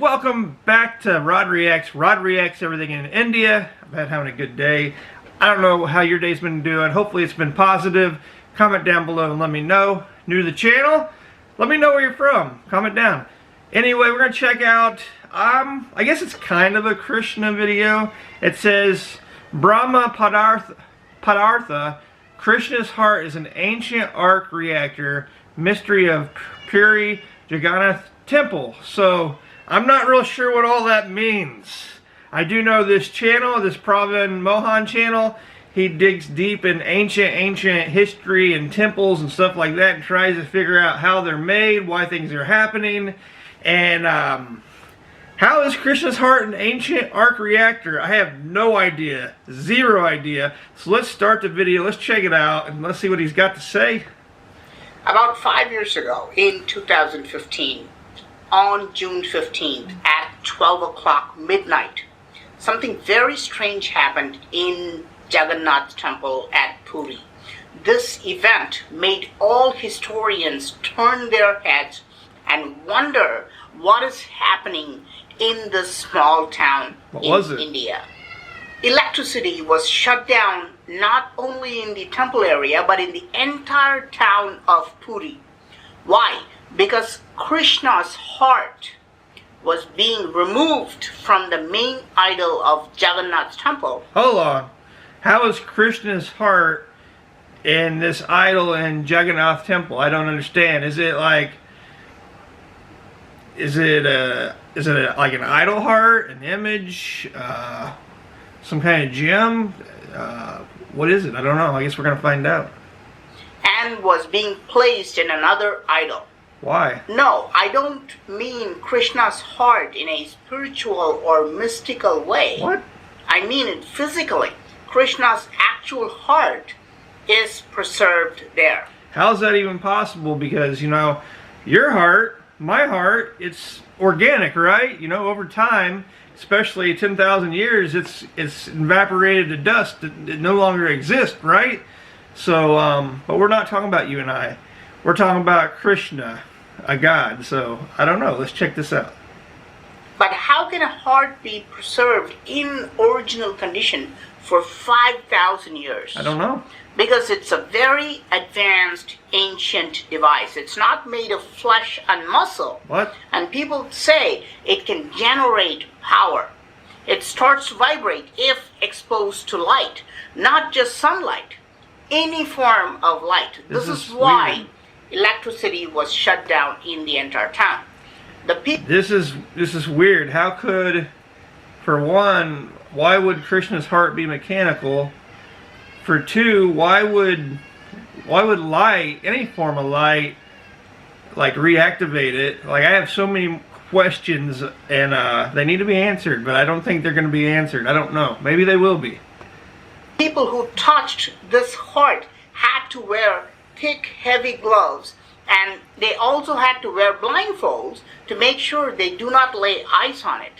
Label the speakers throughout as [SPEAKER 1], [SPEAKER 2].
[SPEAKER 1] welcome back to Rod Reacts. Rod Reacts everything in India. I've been having a good day. I don't know how your day's been doing. Hopefully it's been positive. Comment down below and let me know. New to the channel? Let me know where you're from. Comment down. Anyway, we're going to check out, I guess it's kind of a Krishna video. It says, Brahma Padartha Krishna's heart is an ancient arc reactor, mystery of Puri Jagannath temple. So I'm not real sure what all that means. I do know this channel, this Pravin Mohan channel, he digs deep in ancient history and temples and stuff like that and tries to figure out how they're made, why things are happening, and how is Krishna's heart an ancient arc reactor? I have no idea, zero idea. So let's start the video, let's check it out, and let's see what he's got to say.
[SPEAKER 2] About 5 years ago, in 2015, on June 15th at 12 o'clock midnight, something very strange happened in Jagannath temple at Puri. This event made all historians turn their heads and wonder what is happening in this small town in India. Electricity was shut down not only in the temple area but in the entire town of Puri. Why? Because Krishna's heart was being removed from the main idol of Jagannath temple.
[SPEAKER 1] Hold on. How is Krishna's heart in this idol in Jagannath temple? I don't understand. Is it like like an idol heart, an image, some kind of gem? What is it? I don't know. I guess we're going to find out.
[SPEAKER 2] And was being placed in another idol.
[SPEAKER 1] Why?
[SPEAKER 2] No, I don't mean Krishna's heart in a spiritual or mystical way.
[SPEAKER 1] What?
[SPEAKER 2] I mean it physically. Krishna's actual heart is preserved there.
[SPEAKER 1] How's that even possible? Because, you know, your heart, my heart, it's organic, right? You know, over time, especially 10,000 years, it's evaporated to dust. It no longer exists, right? So, but we're not talking about you and I. We're talking about Krishna, a god. So, I don't know. Let's check this out.
[SPEAKER 2] But how can a heart be preserved in original condition for 5,000 years?
[SPEAKER 1] I don't know.
[SPEAKER 2] Because it's a very advanced ancient device. It's not made of flesh and muscle.
[SPEAKER 1] What?
[SPEAKER 2] And people say it can generate power. It starts to vibrate if exposed to light, not just sunlight, any form of light. This is why electricity was shut down in the entire town. This
[SPEAKER 1] is weird. How could, for one, why would Krishna's heart be mechanical? For two, why would light, any form of light, like reactivate it? Like, I have so many questions and they need to be answered, but I don't think they're going to be answered. I don't know. Maybe they will be.
[SPEAKER 2] People who touched this heart had to wear thick, heavy gloves, and they also had to wear blindfolds to make sure they do not lay ice on it.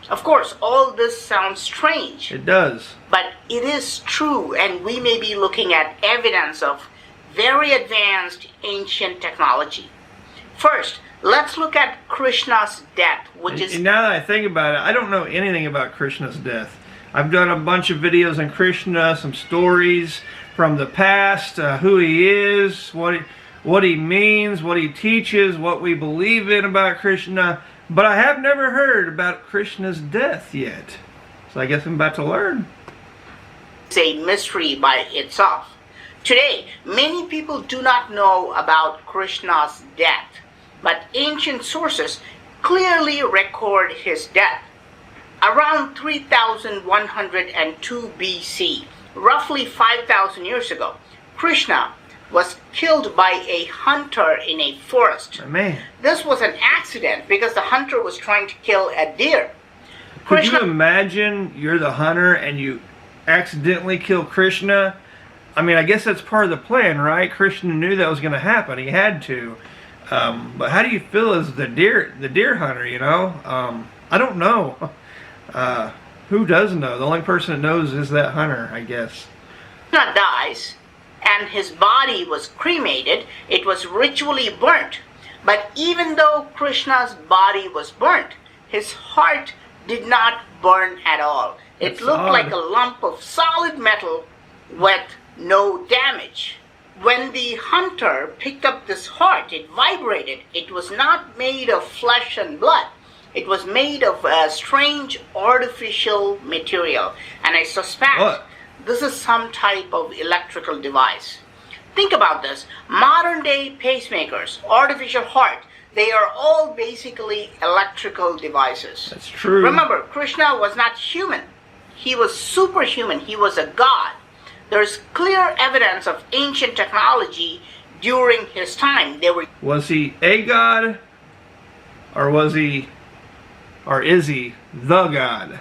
[SPEAKER 2] Of course, all this sounds strange.
[SPEAKER 1] It does.
[SPEAKER 2] But it is true, and we may be looking at evidence of very advanced ancient technology. First, let's look at Krishna's death, which is...
[SPEAKER 1] And now that I think about it, I don't know anything about Krishna's death. I've done a bunch of videos on Krishna, some stories from the past, who he is, what he means, what he teaches, what we believe in about Krishna. But I have never heard about Krishna's death yet. So I guess I'm about to learn.
[SPEAKER 2] It's a mystery by itself. Today, many people do not know about Krishna's death, but ancient sources clearly record his death. Around 3102 BC, roughly 5,000 years ago, Krishna was killed by a hunter in a forest.
[SPEAKER 1] Oh, man.
[SPEAKER 2] This was an accident because the hunter was trying to kill a deer.
[SPEAKER 1] Could you imagine you're the hunter and you accidentally kill Krishna? I mean, I guess that's part of the plan, right? Krishna knew that was going to happen. He had to. But how do you feel as the deer hunter, you know? I don't know. Who does know? The only person that knows is that hunter, I guess.
[SPEAKER 2] Krishna dies, and his body was cremated. It was ritually burnt. But even though Krishna's body was burnt, his heart did not burn at all. It
[SPEAKER 1] That's
[SPEAKER 2] looked
[SPEAKER 1] odd.
[SPEAKER 2] like a lump of solid metal with no damage. When the hunter picked up this heart, it vibrated. It was not made of flesh and blood. It was made of a strange artificial material. And I suspect
[SPEAKER 1] What?
[SPEAKER 2] this is some type of electrical device. Think about this. Modern day pacemakers, artificial heart, they are all basically electrical devices.
[SPEAKER 1] That's true.
[SPEAKER 2] Remember, Krishna was not human. He was superhuman. He was a god. There's clear evidence of ancient technology during his time.
[SPEAKER 1] Was he a god, or is he the god?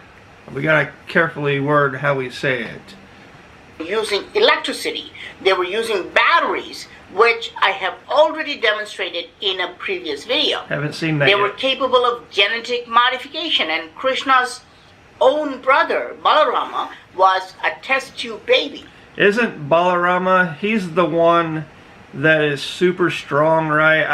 [SPEAKER 1] We gotta carefully word how we say it.
[SPEAKER 2] Using electricity. They were using batteries, which I have already demonstrated in a previous video.
[SPEAKER 1] Haven't seen that
[SPEAKER 2] They
[SPEAKER 1] yet.
[SPEAKER 2] were capable of genetic modification, and Krishna's own brother, Balarama, was a test tube baby.
[SPEAKER 1] Isn't Balarama? He's the one that is super strong, right?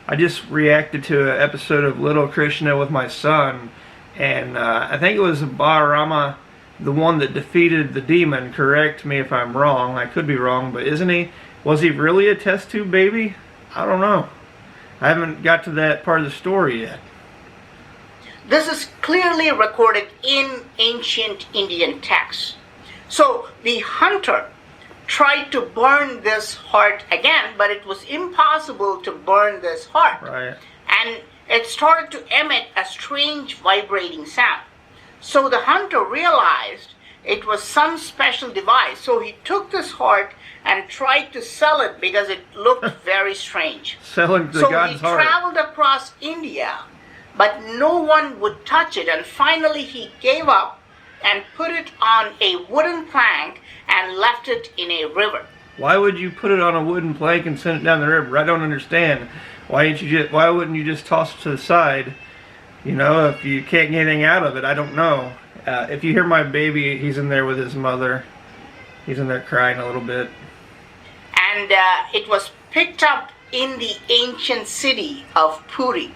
[SPEAKER 1] I just reacted to an episode of Little Krishna with my son, and I think it was Balarama, the one that defeated the demon. Correct me if I'm wrong. I could be wrong, but isn't he? Was he really a test tube baby? I don't know. I haven't got to that part of the story yet.
[SPEAKER 2] This is clearly recorded in ancient Indian texts. So the hunter tried to burn this heart again, but it was impossible to burn this heart.
[SPEAKER 1] Right.
[SPEAKER 2] And it started to emit a strange vibrating sound. So the hunter realized it was some special device. So he took this heart and tried to sell it because it looked very strange.
[SPEAKER 1] Selling the
[SPEAKER 2] So
[SPEAKER 1] god's
[SPEAKER 2] he
[SPEAKER 1] heart.
[SPEAKER 2] traveled across India, but no one would touch it. And finally he gave up and put it on a wooden plank and left it in a river.
[SPEAKER 1] Why would you put it on a wooden plank and send it down the river? I don't understand. Why wouldn't you just toss it to the side? You know, if you can't get anything out of it, I don't know. If you hear my baby, he's in there with his mother. He's in there crying a little bit.
[SPEAKER 2] And it was picked up in the ancient city of Puri.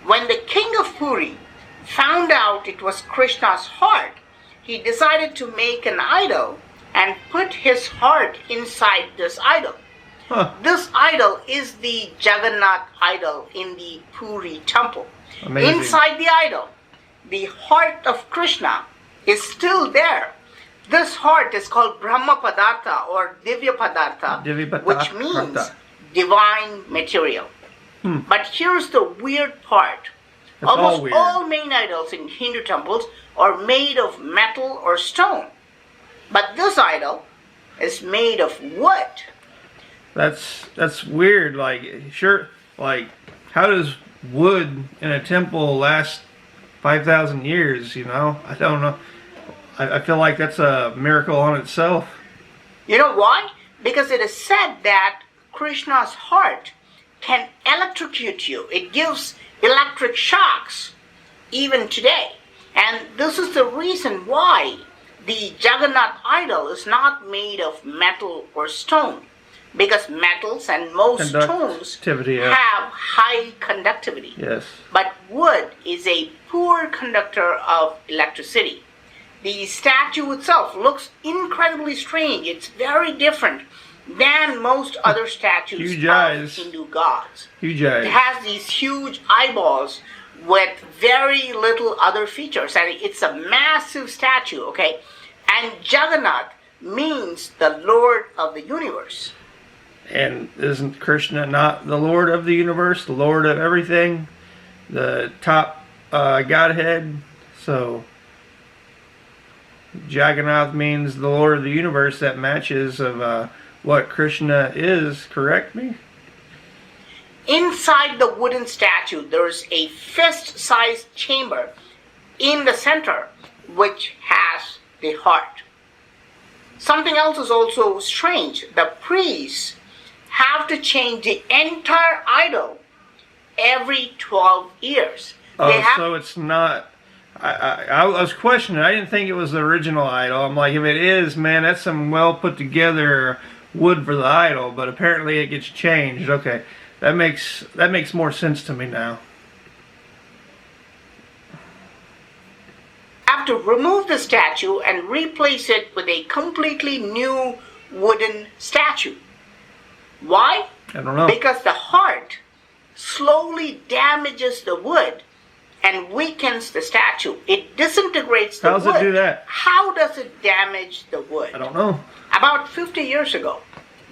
[SPEAKER 2] When the king of Puri found out it was Krishna's heart, he decided to make an idol and put his heart inside this idol.
[SPEAKER 1] Huh.
[SPEAKER 2] This idol is the Jagannath idol in the Puri temple.
[SPEAKER 1] Amazing.
[SPEAKER 2] Inside the idol, the heart of Krishna is still there. This heart is called Brahma Padartha or Divya Padartha, which means divine material. But here's the weird part.
[SPEAKER 1] It's all
[SPEAKER 2] Almost
[SPEAKER 1] weird.
[SPEAKER 2] all main idols in Hindu temples are made of metal or stone. But this idol is made of wood.
[SPEAKER 1] That's weird. Like, sure, like, how does wood in a temple last 5,000 years? You know, I don't know. I feel like that's a miracle on itself.
[SPEAKER 2] You know why? Because it is said that Krishna's heart can electrocute you. It gives electric shocks even today. And this is the reason why the Jagannath idol is not made of metal or stone. Because metals and most stones
[SPEAKER 1] Conductivity, yeah.
[SPEAKER 2] have high conductivity.
[SPEAKER 1] Yes.
[SPEAKER 2] But wood is a poor conductor of electricity. The statue itself looks incredibly strange. It's very different than most other statues
[SPEAKER 1] Huge
[SPEAKER 2] of
[SPEAKER 1] eyes.
[SPEAKER 2] Hindu gods.
[SPEAKER 1] Huge eyes.
[SPEAKER 2] It has these huge eyeballs with very little other features. And it's a massive statue, okay? And Jagannath means the Lord of the universe.
[SPEAKER 1] And isn't Krishna not the Lord of the universe, the Lord of everything, the top Godhead? So Jagannath means the Lord of the universe. That matches of what Krishna is. Correct me?
[SPEAKER 2] Inside the wooden statue, there's a fist-sized chamber in the center, which has the heart. Something else is also strange. The priests have to change the entire idol every 12 years.
[SPEAKER 1] So it's not... I was questioning. I didn't think it was the original idol. I'm like, if it is, man, that's some well put together wood for the idol. But apparently it gets changed. Okay, that makes more sense to me now.
[SPEAKER 2] have to remove the statue and replace it with a completely new wooden statue. Why?
[SPEAKER 1] I don't know.
[SPEAKER 2] Because the heart slowly damages the wood and weakens the statue. It disintegrates the wood.
[SPEAKER 1] How does it do that?
[SPEAKER 2] How does it damage the wood?
[SPEAKER 1] I don't know.
[SPEAKER 2] About 50 years ago,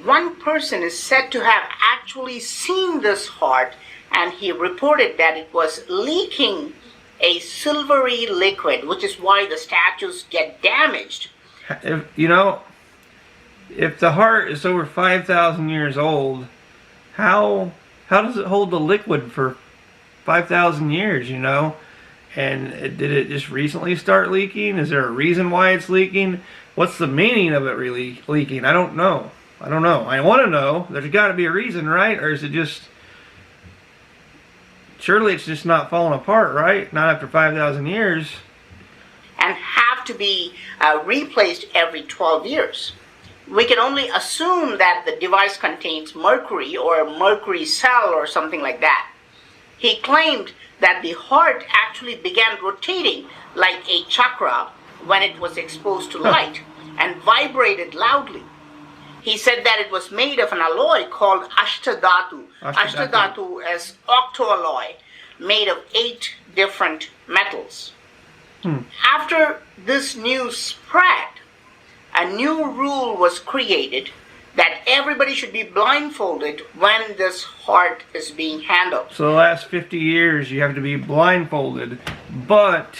[SPEAKER 2] one person is said to have actually seen this heart, and he reported that it was leaking a silvery liquid, which is why the statues get damaged.
[SPEAKER 1] If the heart is over 5,000 years old, how does it hold the liquid for 5,000 years, And did it just recently start leaking? Is there a reason why it's leaking? What's the meaning of it really leaking? I don't know. I want to know. There's got to be a reason, right? Or is it just... Surely it's just not falling apart, right? Not after 5,000 years.
[SPEAKER 2] And have to be replaced every 12 years. We can only assume that the device contains mercury or a mercury cell or something like that. He claimed that the heart actually began rotating like a chakra when it was exposed to light and vibrated loudly. He said that it was made of an alloy called Ashtadhatu. Ashtadhatu is octoalloy made of 8 different metals. After this news spread, a new rule was created that everybody should be blindfolded when this heart is being handled.
[SPEAKER 1] So the last 50 years you have to be blindfolded. But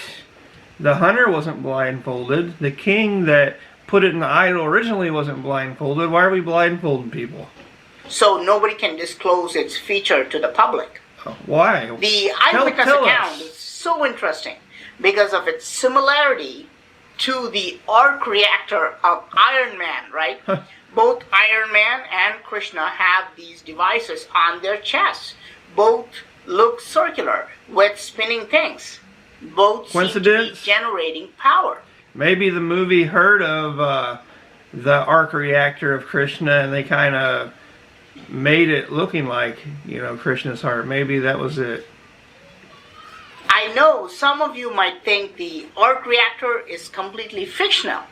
[SPEAKER 1] the hunter wasn't blindfolded. The king that put it in the idol originally wasn't blindfolded. Why are we blindfolding people?
[SPEAKER 2] So nobody can disclose its feature to the public.
[SPEAKER 1] Why?
[SPEAKER 2] The eyewitness
[SPEAKER 1] tell
[SPEAKER 2] account
[SPEAKER 1] us.
[SPEAKER 2] is so interesting because of its similarity to the arc reactor of Iron Man, right? Both Iron Man and Krishna have these devices on their chests. Both look circular with spinning things. Both seem to be generating power.
[SPEAKER 1] Maybe the movie heard of the arc reactor of Krishna and they kind of made it looking like, Krishna's heart. Maybe that was it.
[SPEAKER 2] I know some of you might think the arc reactor is completely fictional,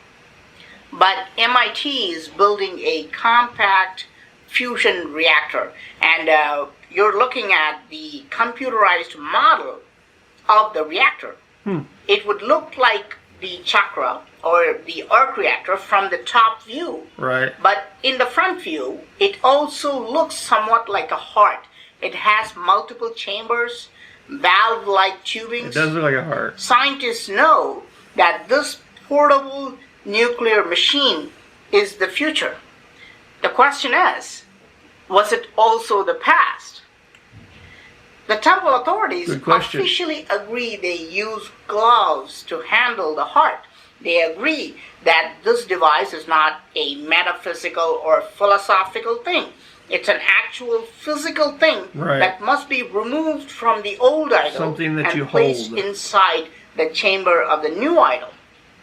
[SPEAKER 2] but MIT is building a compact fusion reactor, and you're looking at the computerized model of the reactor. It would look like the chakra or the arc reactor from the top view.
[SPEAKER 1] Right.
[SPEAKER 2] But in the front view, it also looks somewhat like a heart. It has multiple chambers, valve-like tubings.
[SPEAKER 1] It does look like a heart.
[SPEAKER 2] Scientists know that this portable nuclear machine is the future. The question is, was it also the past? The temple authorities officially agree they use gloves to handle the heart. They agree that this device is not a metaphysical or philosophical thing. It's an actual physical thing that must be removed from the old idol and placed inside the chamber of the new idol.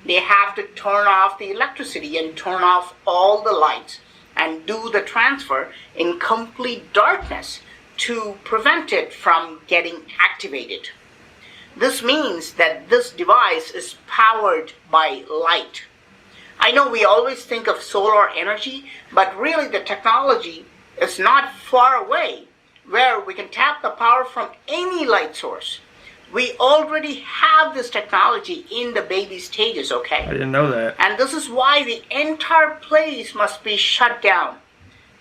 [SPEAKER 2] They have to turn off the electricity and turn off all the lights and do the transfer in complete darkness to prevent it from getting activated. This means that this device is powered by light. I know we always think of solar energy, but really the technology is not far away where we can tap the power from any light source. We already have this technology in the baby stages, okay?
[SPEAKER 1] I didn't know that.
[SPEAKER 2] And this is why the entire place must be shut down.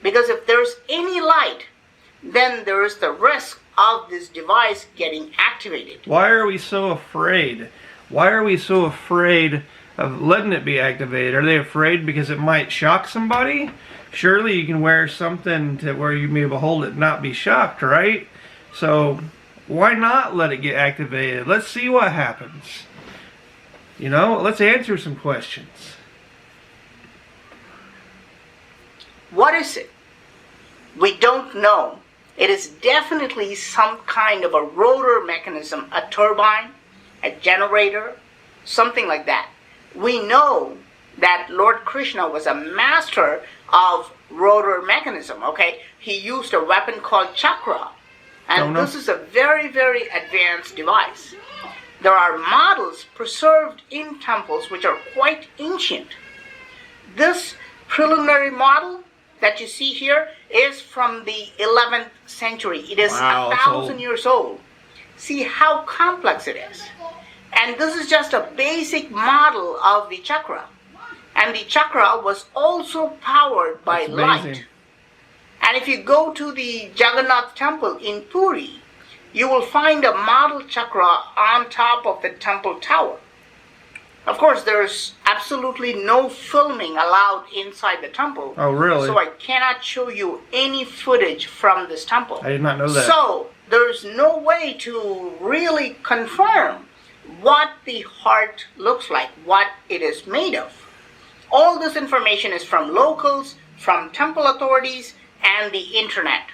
[SPEAKER 2] Because if there's any light, then there is the risk of this device getting activated.
[SPEAKER 1] Why are we so afraid? Why are we so afraid of letting it be activated? Are they afraid because it might shock somebody? Surely you can wear something to where you may be able to hold it and not be shocked, right? So why not let it get activated? Let's see what happens. Let's answer some questions.
[SPEAKER 2] What is it? We don't know. It is definitely some kind of a rotor mechanism, a turbine, a generator, something like that. We know that Lord Krishna was a master of rotor mechanism, okay? He used a weapon called chakra And this is a very, very advanced device. There are models preserved in temples which are quite ancient. This preliminary model that you see here is from the 11th century. It is 1,000 years old. See how complex it is. And this is just a basic model of the chakra. And the chakra was also powered by light. And if you go to the Jagannath temple in Puri, you will find a model chakra on top of the temple tower. Of course, there's absolutely no filming allowed inside the temple.
[SPEAKER 1] Oh, really?
[SPEAKER 2] So I cannot show you any footage from this temple.
[SPEAKER 1] I did not know that.
[SPEAKER 2] So there's no way to really confirm what the heart looks like, what it is made of. All this information is from locals, from temple authorities, and the internet.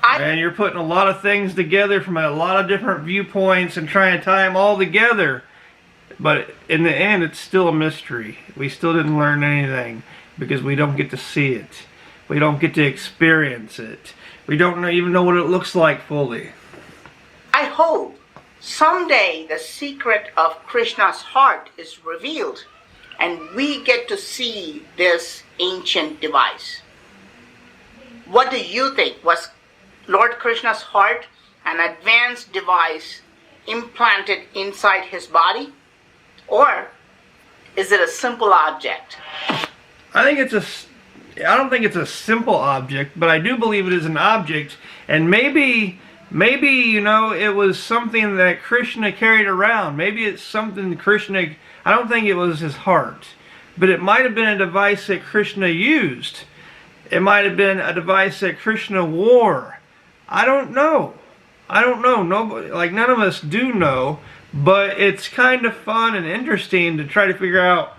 [SPEAKER 1] And you're putting a lot of things together from a lot of different viewpoints and trying to tie them all together. But in the end, it's still a mystery. We still didn't learn anything because we don't get to see it. We don't get to experience it. We don't even know what it looks like fully.
[SPEAKER 2] I hope someday the secret of Krishna's heart is revealed and we get to see this ancient device. What do you think? Was Lord Krishna's heart an advanced device implanted inside his body? Or is it a simple object?
[SPEAKER 1] I don't think it's a simple object, but I do believe it is an object. And maybe, you know, it was something that Krishna carried around. Maybe it's something Krishna, I don't think it was his heart. But it might have been a device that Krishna used. It might have been a device that Krishna wore. I don't know. Nobody, like none of us do know, but it's kind of fun and interesting to try to figure out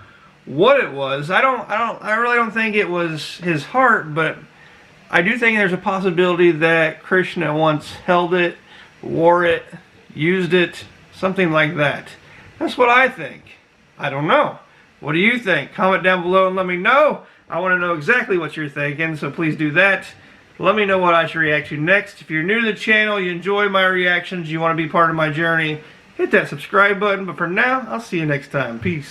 [SPEAKER 1] what it was. I really don't think it was his heart, but I do think there's a possibility that Krishna once held it, wore it, used it, something like that. That's what I think. I don't know. What do you think? Comment down below and let me know. I want to know exactly what you're thinking, so please do that. Let me know what I should react to next. If you're new to the channel, you enjoy my reactions, you want to be part of my journey, hit that subscribe button. But for now, I'll see you next time. Peace.